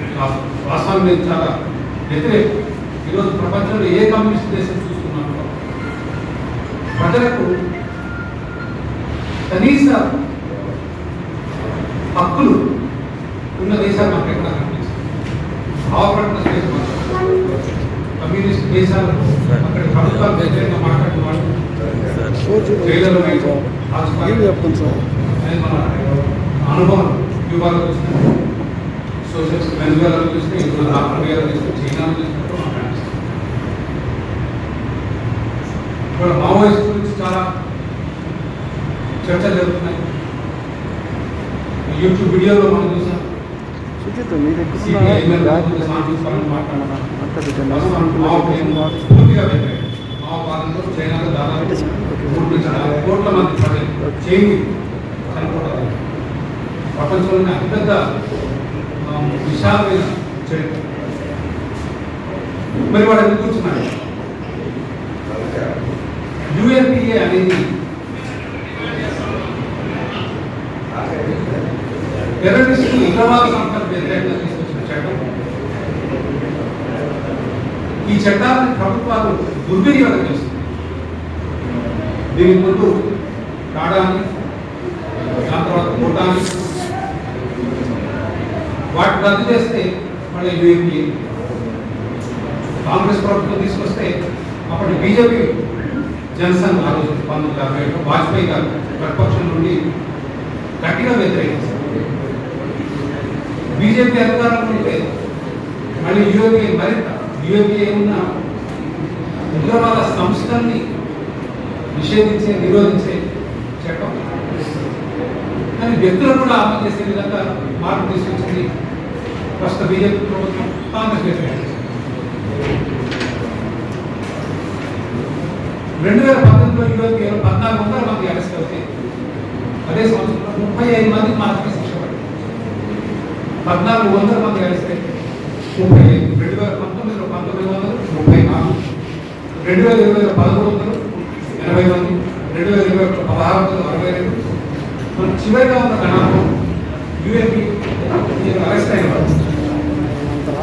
Speaker 3: వాస్తవాన్ని నేను చాలా వ్యతిరేకం. ఈరోజు ప్రపంచంలో ఏ కమ్యూనిస్ట్ దేశం చూసుకున్నాను, ప్రజలకు కనీస హక్కులు ఉన్న దేశాలు మనకు ఎక్కడ కనిపిస్తుంది. భావప్రకటన స్వేచ్ఛ, కమ్యూనిస్ట్ దేశాలు అక్కడ ప్రభుత్వాలు వ్యతిరేకంగా మాట్లాడిన వాళ్ళు జైళ్ళలో మన అనుభవం క్యూబాలో చూస్తే, సోషలిస్ట్ వెనుజువేలాలో చూస్తే, ఇప్పుడు నార్త్ కొరియాలో చూస్తే, చైనాలో చూసినప్పుడు మనకు అనిపిస్తుంది. ఇక్కడ మావోయిస్ట్ గురించి చాలా చర్చలు జరుగుతున్నాయి. యూట్యూబ్ వీడియోలో మనం చూసాం. పూర్తిగా వ్యతిరేకం. మావోవాదంలో చైనాలో దాదాపు 3 కోట్ల మంది ప్రజలు చనిపోవడం ప్రపంచంలోనే అతిపెద్ద విశాలమైన చరిత్ర. మరి వాడు ఎందుకు కూర్చున్నాడు? యుఎన్పిఏ అనేది టెర్రరిస్టు ఉగ్రవాద సంస్థలకు వ్యతిరేకంగా తీసుకొచ్చిన చట్టం. ఈ చట్టాలను ప్రభుత్వాలు దుర్వినియోగం చేస్తుంది. దీనికి ముందు కాడాన్ని, దాని తర్వాత కోటాన్ని, వాటిని రద్దు చేస్తే మళ్ళీ యుఎన్పిఏ. కాంగ్రెస్ ప్రభుత్వం తీసుకొస్తే అప్పటి బీజేపీ జనసంఘ్ ఆ రోజు 1967 వాజ్పేయి గారు ప్రతిపక్షం నుండి గట్టిగా వ్యతిరేకిస్తారు. బీజేపీ అధికారంలో ఉంటే మళ్ళీ యుఏపీఏ మరింత యుఏపీఏ ఉన్న ఉగ్రవాద సంస్థల్ని నిషేధించే, నిరోధించే చట్టం. కానీ వ్యక్తులను కూడా అమలు చేసే విధంగా మార్పు తీసుకొచ్చింది ప్రస్తుత బీజేపీ ప్రభుత్వం, కాంగ్రెస్ వ్యతిరేకించింది. 2019లో యూఏపీలో 1400 మంది అరెస్ట్ అవుతే అదే సంవత్సరంలో 35 మందికి మాత్రమే శిక్ష పడింది. 1400 మంది అరెస్ట్ అయితే 35, 2019లో 1900, 34, 2020లో 1300, 80 మంది, 2021లో 1662, మన చివరిగా ఉన్న గణాంకం యూఏపీ అరెస్ట్ అయిన వాళ్ళు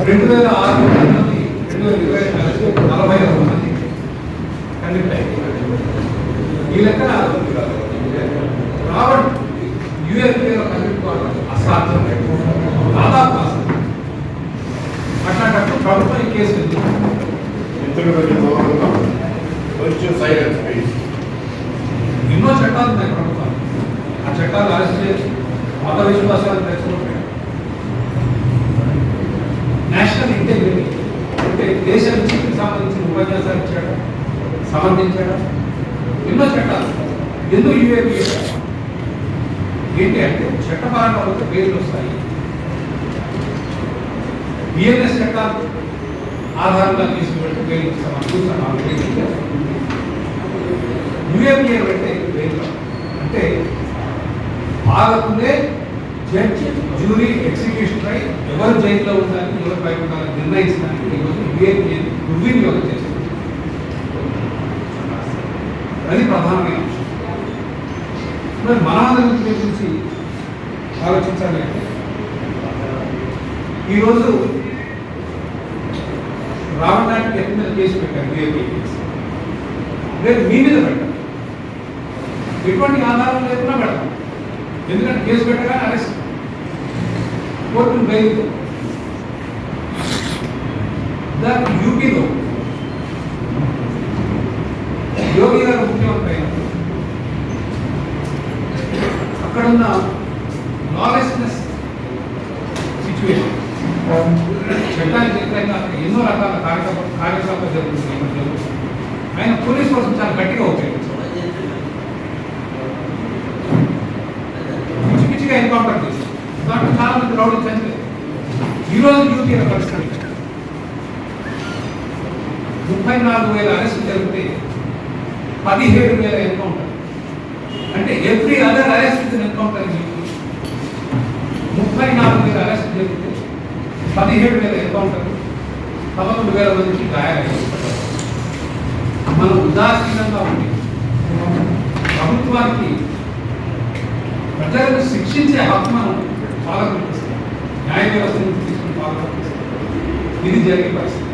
Speaker 3: 2600 మంది, 2020 46 మంది కన్విక్ట్ అయ్యారు. ఈ లెక్క రావడం యూఏపీలో కన్విక్ట్ కావడం అసాధ్యం, దాదాపు అసాధ్యం. అట్లాంటప్పుడు ప్రభుత్వం ఈ కేసు
Speaker 2: కొంచెం సైలెన్స్ ప్లీజ్.
Speaker 3: ఎన్నో చట్టాలు ఉన్నాయి ప్రభుత్వాలు. ఆ చట్టాలు అరెస్ట్ చేయొచ్చు, మత విశ్వాసాలు తెచ్చుకుంటాయి. నేషనల్ ఇంటెగ్రిటీ అంటే దేశ విషయానికి సంబంధించిన ఉపన్యాసాలు ఇచ్చడం, సమర్థించడం, ఎన్నో చట్టాలు. ఎందుకు యూఏపీ ఏంటి అంటే చట్టపరంగా ఒక పేర్లు వస్తాయి. బిఎన్ఎస్ చట్టాలు ఆధారంగా తీసుకుని పేర్లు ఇస్తామని చూస్తాం. యూఏపీఏ అంటే పేర్లు అంటే భారత్లో జడ్జి, జ్యూరీ, ఎగ్జిక్యూషన్ ఎవరు జైల్లో ఉండాలి, ఎవరు బయట ఉండాలని నిర్ణయించడానికి ఈరోజు యూఏపీఏని దుర్వినియోగం చేస్తుంది. అది ప్రధానమైన అంశం. మరి మనందరి గురించి ఆలోచించాలి అంటే ఈరోజు రావణ్ నాటికి ఎత్తి మీద కేసు పెట్టారు యూఏపీ కేసు. రేపు మీ మీద పెట్టారు. ఎటువంటి ఆధారం లేకుండా పెడతాం. ఎందుకంటే కేసు పెట్టగానే అరెస్ట్, కోర్టును బెయిల్. దానికి యూపీలో యోగి గారు ముఖ్యమంత్రి అయినప్పుడు అక్కడున్న లాలెస్నెస్ సిచ్యువేషన్, చట్టానికి వ్యతిరేకంగా ఎన్నో రకాల కార్యకలాపాలు జరుగుతున్నాయి. ఆయన పోలీస్ కోసం చాలా గట్టిగా ఉపయోగించారు. పిచ్చి పిచ్చిగా ఎన్కౌంటర్ చేశారు. దాంట్లో చాలా మంది రౌడీలు చనిపోయారు. ఈరోజు యూపీలో పరిస్థితి 34,000 అరెస్టులు జరిగితే 17,000 ఎన్కౌంటర్. అంటే every other arrest is encounter. 34,000 arrest జరిగితే 17,000 ఎన్కౌంటర్, 11,000 మందికి గాయాలయ్యారు. మనం ఉదాసీనంగా ఉంది. ప్రభుత్వానికి ప్రజలను శిక్షించే హక్కు మనం పాలకులకు ఇస్తాం. న్యాయ వ్యవస్థ నుంచి తీసుకుని పాలకులకు ఇస్తాం. ఇది జరిగే పరిస్థితి.